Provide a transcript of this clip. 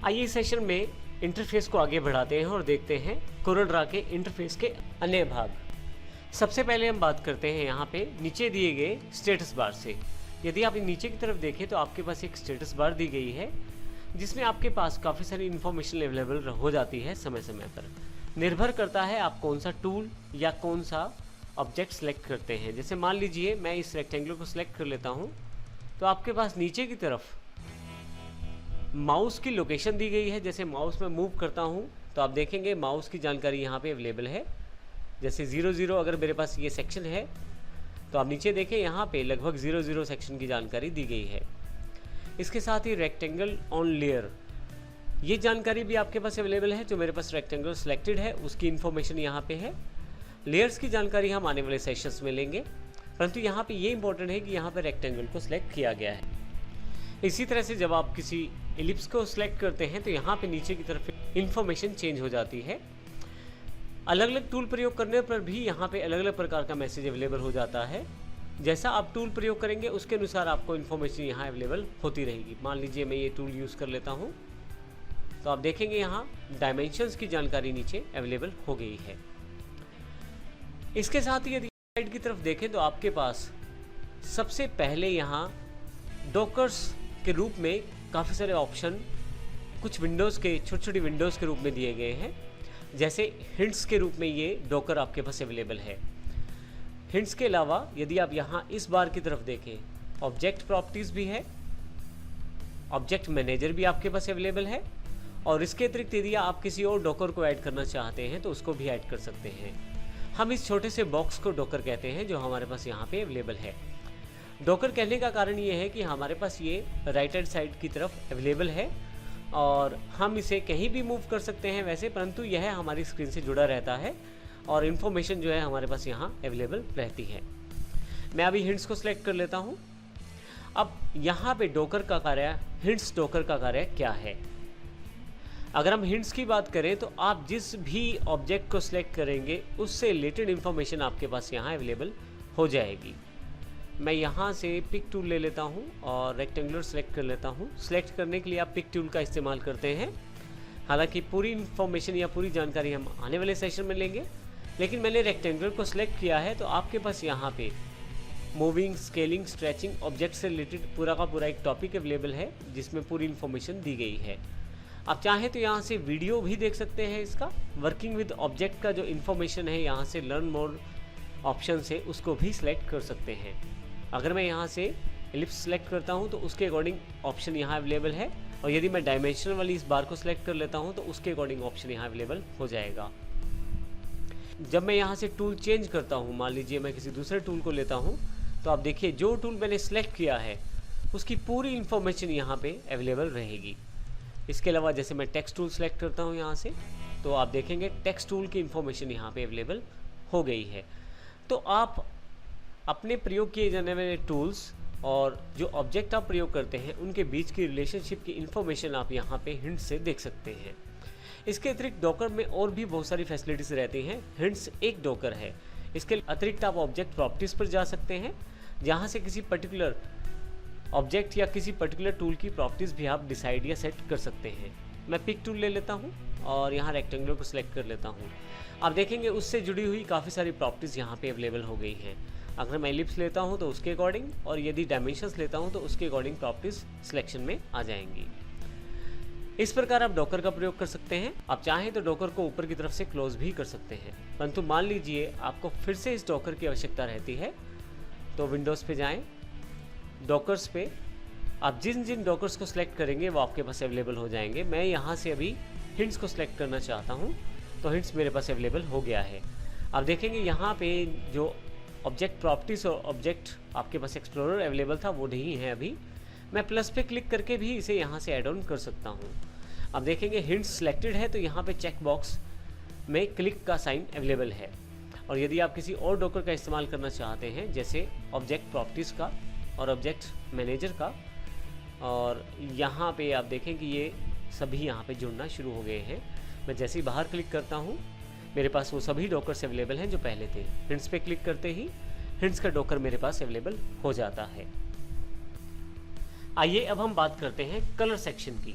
आइए इस सेशन में इंटरफेस को आगे बढ़ाते हैं और देखते हैं कोरलड्रा के इंटरफेस के अन्य भाग। सबसे पहले हम बात करते हैं यहाँ पे नीचे दिए गए स्टेटस बार से। यदि आप नीचे की तरफ देखें तो आपके पास एक स्टेटस बार दी गई है जिसमें आपके पास काफ़ी सारी इन्फॉर्मेशन अवेलेबल हो जाती है समय समय पर। निर्भर करता है आप कौन सा टूल या कौन सा ऑब्जेक्ट सेलेक्ट करते हैं। जैसे मान लीजिए मैं इस रेक्टेंगल को सिलेक्ट कर लेता हूँ तो आपके पास नीचे की तरफ माउस की लोकेशन दी गई है। जैसे माउस में मूव करता हूँ तो आप देखेंगे माउस की जानकारी यहाँ पे अवेलेबल है। जैसे 00 अगर मेरे पास ये सेक्शन है तो आप नीचे देखें यहाँ पे लगभग 00 सेक्शन की जानकारी दी गई है। इसके साथ ही रेक्टेंगल ऑन लेयर ये जानकारी भी आपके पास अवेलेबल है। जो मेरे पास रेक्टेंगल सिलेक्टेड है उसकी इन्फॉर्मेशन यहाँ पे है। लेयर्स की जानकारी हम आने वाले सेशंस में लेंगे, परंतु यहाँ पे ये इंपॉर्टेंट है कि यहाँ पे रेक्टेंगल को सिलेक्ट किया गया है। इसी तरह से जब आप किसी एलिप्स को सिलेक्ट करते हैं तो यहाँ पे नीचे की तरफ इन्फॉर्मेशन चेंज हो जाती है। अलग अलग टूल प्रयोग करने पर भी यहाँ पे अलग अलग प्रकार का मैसेज अवेलेबल हो जाता है। जैसा आप टूल प्रयोग करेंगे उसके अनुसार आपको इन्फॉर्मेशन यहाँ अवेलेबल होती रहेगी। मान लीजिए मैं ये टूल यूज़ कर लेता हूँ तो आप देखेंगे यहाँ डायमेंशंस की जानकारी नीचे अवेलेबल हो गई है। इसके साथ ही यदि साइड की तरफ देखें तो आपके पास सबसे पहले यहाँ डॉकर्स के रूप में काफ़ी सारे ऑप्शन कुछ विंडोज़ के छोटी छोटी विंडोज़ के रूप में दिए गए हैं। जैसे हिंट्स के रूप में ये डॉकर आपके पास अवेलेबल है। हिंट्स के अलावा यदि आप यहाँ इस बार की तरफ देखें ऑब्जेक्ट प्रॉपर्टीज़ भी है, ऑब्जेक्ट मैनेजर भी आपके पास अवेलेबल है और इसके अतिरिक्त यदि आप किसी और डॉकर को ऐड करना चाहते हैं तो उसको भी ऐड कर सकते हैं। हम इस छोटे से बॉक्स को डॉकर कहते हैं जो हमारे पास यहाँ पे अवेलेबल है। डॉकर कहने का कारण ये है कि हमारे पास ये राइट हैंड साइड की तरफ अवेलेबल है और हम इसे कहीं भी मूव कर सकते हैं वैसे, परंतु यह हमारी स्क्रीन से जुड़ा रहता है और इन्फॉर्मेशन जो है हमारे पास यहाँ अवेलेबल रहती है। मैं अभी हिंट्स को सिलेक्ट कर लेता हूँ। अब यहाँ पे डॉकर का कार्य, हिंट्स डॉकर का कार्य क्या है। अगर हम हिंट्स की बात करें तो आप जिस भी ऑब्जेक्ट को सिलेक्ट करेंगे उससे रिलेटेड इन्फॉर्मेशन आपके पास यहाँ अवेलेबल हो जाएगी। मैं यहाँ से पिक टूल ले लेता हूँ और रेक्टेंगुलर सेलेक्ट कर लेता हूँ। सेलेक्ट करने के लिए आप पिक टूल का इस्तेमाल करते हैं। हालांकि पूरी इन्फॉर्मेशन या पूरी जानकारी हम आने वाले सेशन में लेंगे, लेकिन मैंने रेक्टेंगुलर को सिलेक्ट किया है तो आपके पास यहाँ पे मूविंग, स्केलिंग, स्ट्रेचिंग, ऑब्जेक्ट से रिलेटेड पूरा का पूरा एक टॉपिक अवेलेबल है जिसमें पूरी इन्फॉर्मेशन दी गई है। आप चाहें तो यहाँ से वीडियो भी देख सकते हैं। इसका वर्किंग विद ऑब्जेक्ट का जो इन्फॉर्मेशन है यहाँ से लर्न मोर ऑप्शन से उसको भी सिलेक्ट कर सकते हैं। अगर मैं यहाँ से एलिप्स सेलेक्ट करता हूँ तो उसके अकॉर्डिंग ऑप्शन यहाँ अवेलेबल है और यदि मैं डायमेंशनल वाली इस बार को सिलेक्ट कर लेता हूँ तो उसके अकॉर्डिंग ऑप्शन यहाँ अवेलेबल हो जाएगा। जब मैं यहाँ से टूल चेंज करता हूँ, मान लीजिए मैं किसी दूसरे टूल को लेता हूँ, तो आप देखिए जो टूल मैंने सेलेक्ट किया है उसकी पूरी इन्फॉर्मेशन यहाँ पे अवेलेबल रहेगी। इसके अलावा जैसे मैं टेक्स्ट टूल सेलेक्ट करता हूँ यहाँ से तो आप देखेंगे टेक्स्ट टूल की इन्फॉर्मेशन यहाँ पे अवेलेबल हो गई है। तो आप अपने प्रयोग किए जाने वाले टूल्स और जो ऑब्जेक्ट आप प्रयोग करते हैं उनके बीच की रिलेशनशिप की इन्फॉर्मेशन आप यहाँ पे हिंट से देख सकते हैं। इसके अतिरिक्त डॉकर में और भी बहुत सारी फैसिलिटीज़ रहती हैं। हिंट्स एक डॉकर है। इसके अतिरिक्त आप ऑब्जेक्ट प्रॉपर्टीज़ पर जा सकते हैं जहाँ से किसी पर्टिकुलर ऑब्जेक्ट या किसी पर्टिकुलर टूल की प्रॉपर्टीज़ भी आप डिसाइड या सेट कर सकते हैं। मैं पिक टूल ले लेता हूँ और यहाँ रेक्टेंगुलर को सिलेक्ट कर लेता हूँ। आप देखेंगे उससे जुड़ी हुई काफ़ी सारी प्रॉपर्टीज़ यहाँ पे अवेलेबल हो गई हैं। अगर मैं एलिप्स लेता हूँ तो उसके अकॉर्डिंग और यदि डायमेंशंस लेता हूँ तो उसके अकॉर्डिंग प्रॉपर्टीज़ सिलेक्शन में आ जाएंगी। इस प्रकार आप डॉकर का प्रयोग कर सकते हैं। आप चाहें तो डॉकर को ऊपर की तरफ से क्लोज भी कर सकते हैं, परंतु मान लीजिए आपको फिर से इस डॉकर की आवश्यकता रहती है तो विंडोज़ पे जाएँ, डॉकर्स पे आप जिन जिन डॉकर्स को सिलेक्ट करेंगे वो आपके पास अवेलेबल हो जाएंगे। मैं यहाँ से अभी हिंट्स को सिलेक्ट करना चाहता हूँ तो हिंट्स मेरे पास अवेलेबल हो गया है। आप देखेंगे यहाँ पे जो ऑब्जेक्ट प्रॉपर्टीज़ और ऑब्जेक्ट आपके पास एक्सप्लोरर अवेलेबल था वो नहीं है। अभी मैं प्लस पे क्लिक करके भी इसे यहाँ से ऐड ऑन कर सकता हूँ। आप देखेंगे हिंट्स सिलेक्टेड है तो यहाँ पे चेक बॉक्स में क्लिक का साइन अवेलेबल है। और यदि आप किसी और डॉकर का इस्तेमाल करना चाहते हैं जैसे ऑब्जेक्ट प्रॉपर्टीज़ का और ऑब्जेक्ट मैनेजर का, और यहाँ पे आप देखें कि ये सभी यहाँ पे जुड़ना शुरू हो गए हैं। मैं जैसे ही बाहर क्लिक करता हूँ मेरे पास वो सभी डॉकर्स अवेलेबल हैं जो पहले थे। हिंट्स पे क्लिक करते ही हिंट्स का डॉकर मेरे पास अवेलेबल हो जाता है। आइए अब हम बात करते हैं कलर सेक्शन की।